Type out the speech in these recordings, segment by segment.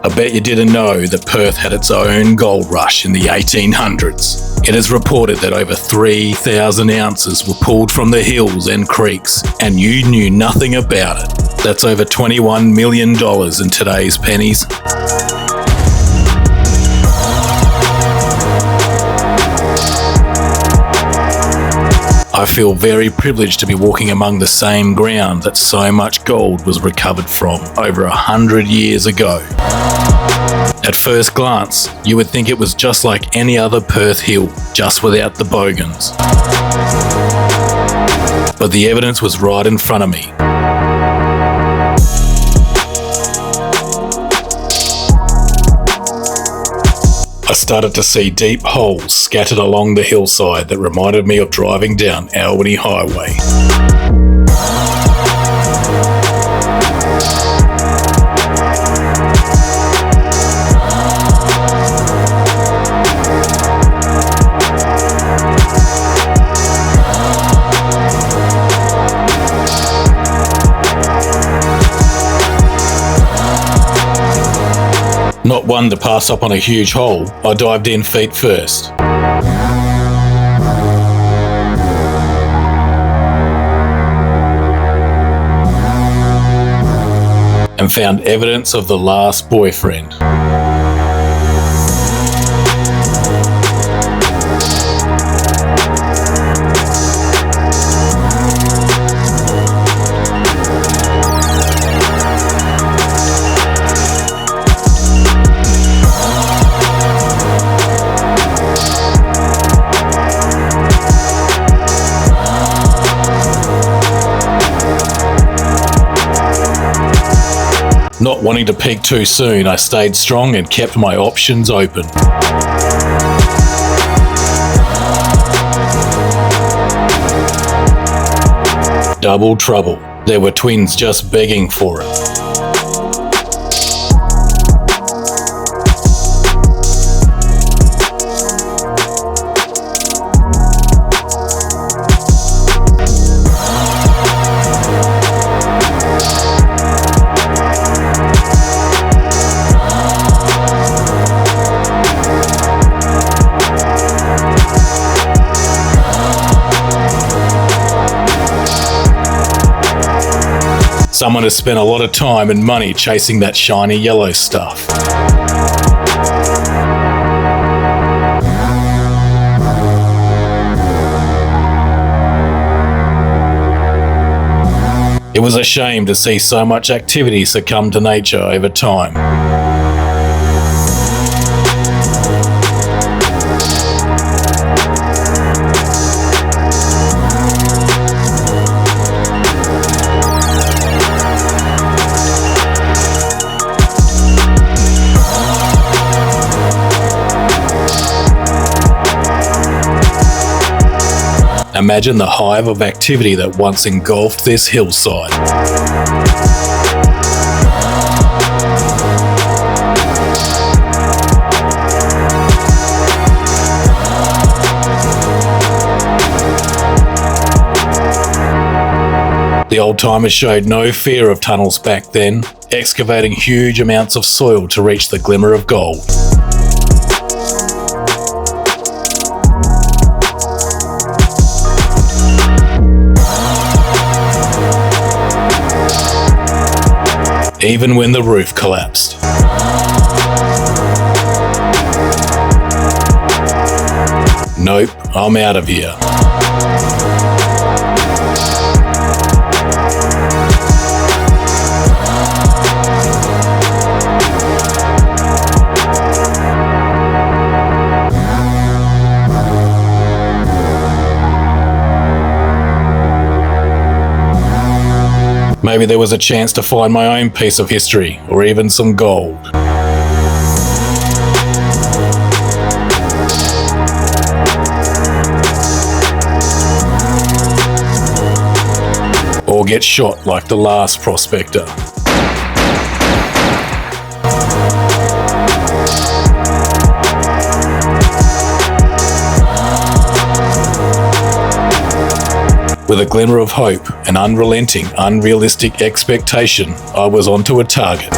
I bet you didn't know that Perth had its own gold rush in the 1800s. It is reported that over 3,000 ounces were pulled from the hills and creeks, and you knew nothing about it. That's over $21 million in today's pennies. I feel very privileged to be walking among the same ground that so much gold was recovered from over 100 years ago. At first glance, you would think it was just like any other Perth hill, just without the bogans. But the evidence was right in front of me. I started to see deep holes scattered along the hillside that reminded me of driving down Albany Highway. Not one to pass up on a huge hole, I dived in feet first. And found evidence of the last boyfriend. Not wanting to peak too soon, I stayed strong and kept my options open. Double trouble. There were twins just begging for it. Someone has spent a lot of time and money chasing that shiny yellow stuff. It was a shame to see so much activity succumb to nature over time. Imagine the hive of activity that once engulfed this hillside. The old-timers showed no fear of tunnels back then, excavating huge amounts of soil to reach the glimmer of gold. Even when the roof collapsed. Nope, I'm out of here. Maybe there was a chance to find my own piece of history, or even some gold. Or get shot like the last prospector. With a glimmer of hope and unrelenting, unrealistic expectation, I was onto a target.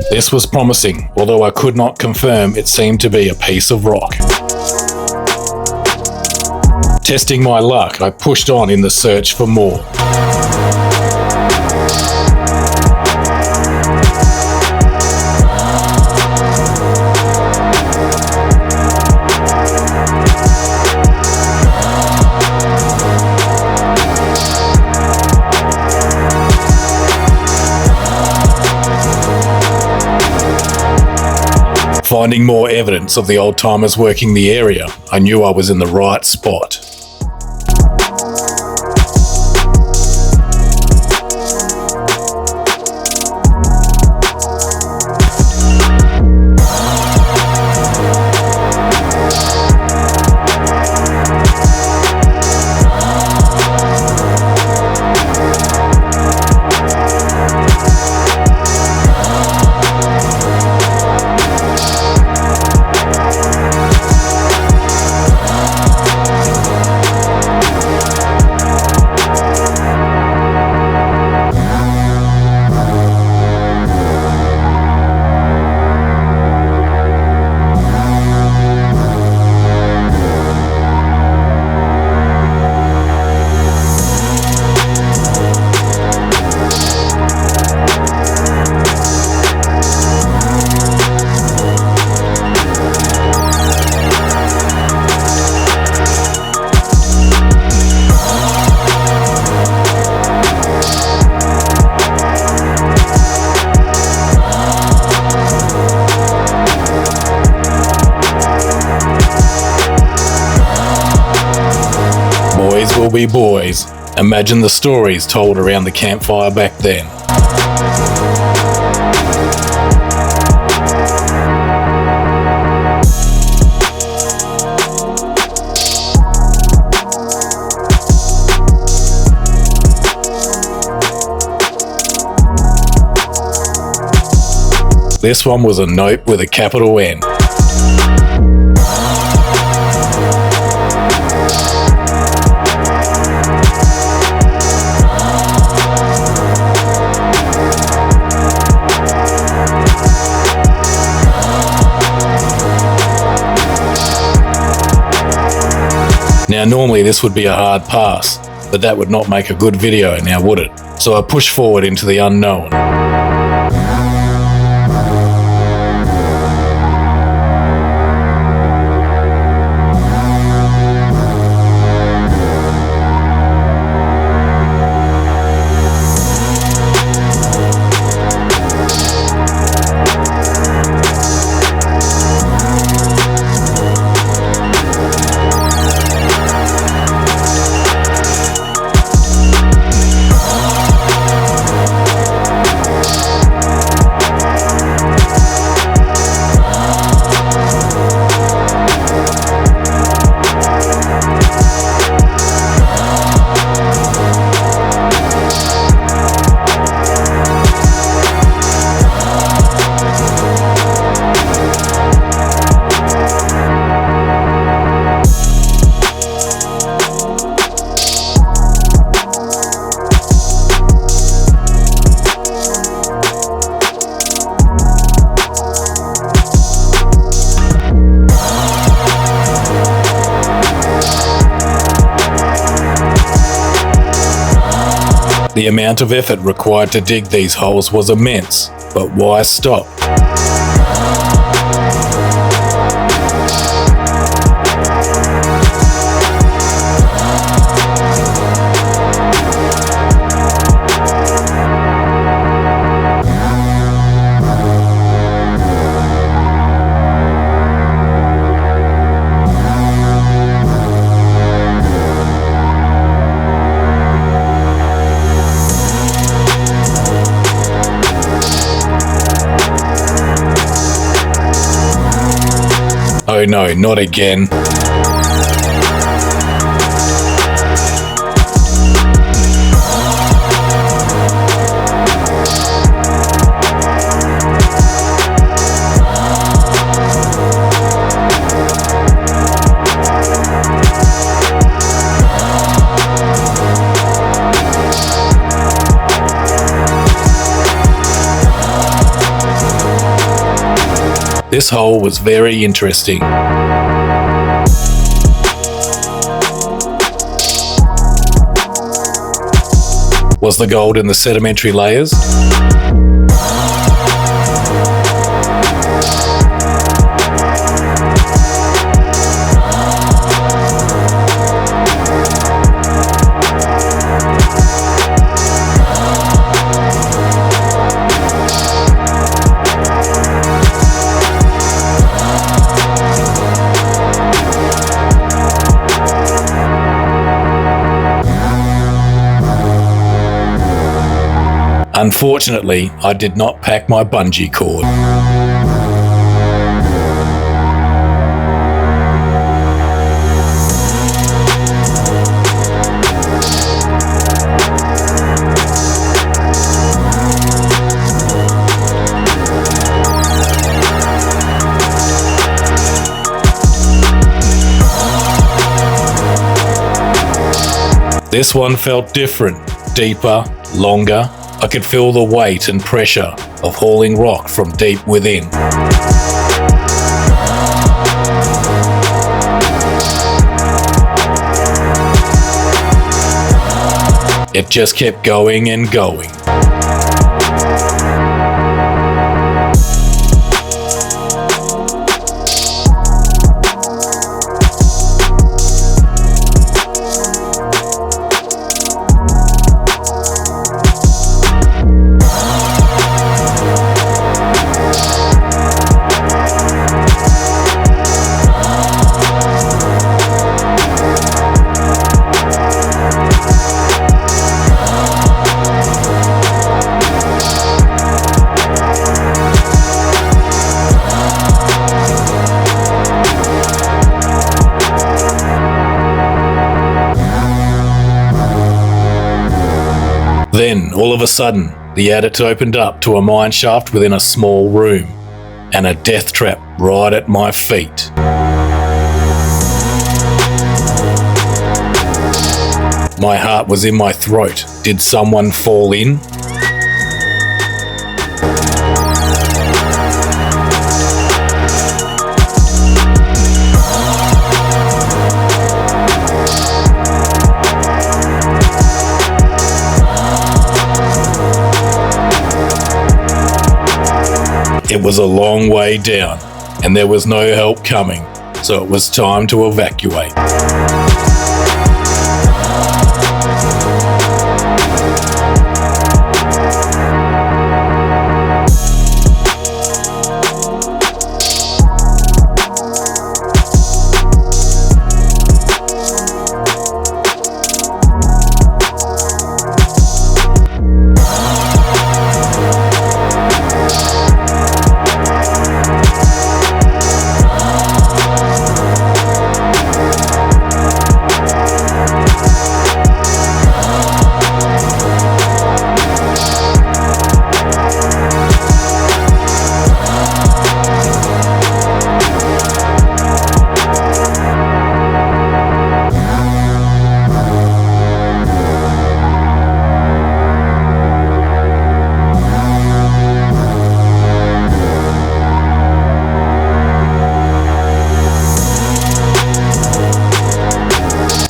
This was promising, although I could not confirm it seemed to be a piece of rock. Testing my luck, I pushed on in the search for more. Finding more evidence of the old-timers working the area, I knew I was in the right spot. Boys will be boys. Imagine the stories told around the campfire back then. This one was a nope with a capital N. Now normally this would be a hard pass, but that would not make a good video now would it? So I pushed forward into the unknown. The amount of effort required to dig these holes was immense, but why stop? Oh no, not again. This hole was very interesting. Was the gold in the sedimentary layers? Unfortunately, I did not pack my bungee cord. This one felt different, deeper, longer. I could feel the weight and pressure of hauling rock from deep within. It just kept going and going. Then, all of a sudden, the adit opened up to a mine shaft within a small room, and a death trap right at my feet. My heart was in my throat. Did someone fall in? It was a long way down, and there was no help coming, so it was time to evacuate.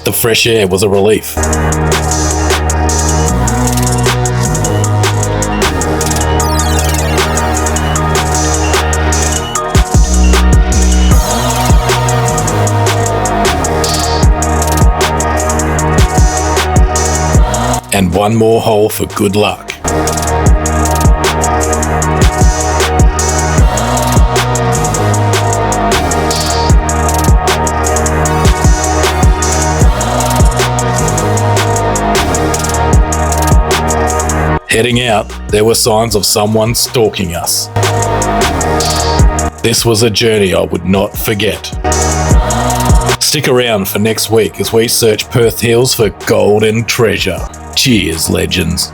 The fresh air was a relief. And one more hole for good luck. Heading out, there were signs of someone stalking us. This was a journey I would not forget. Stick around for next week as we search Perth Hills for gold and treasure. Cheers, legends.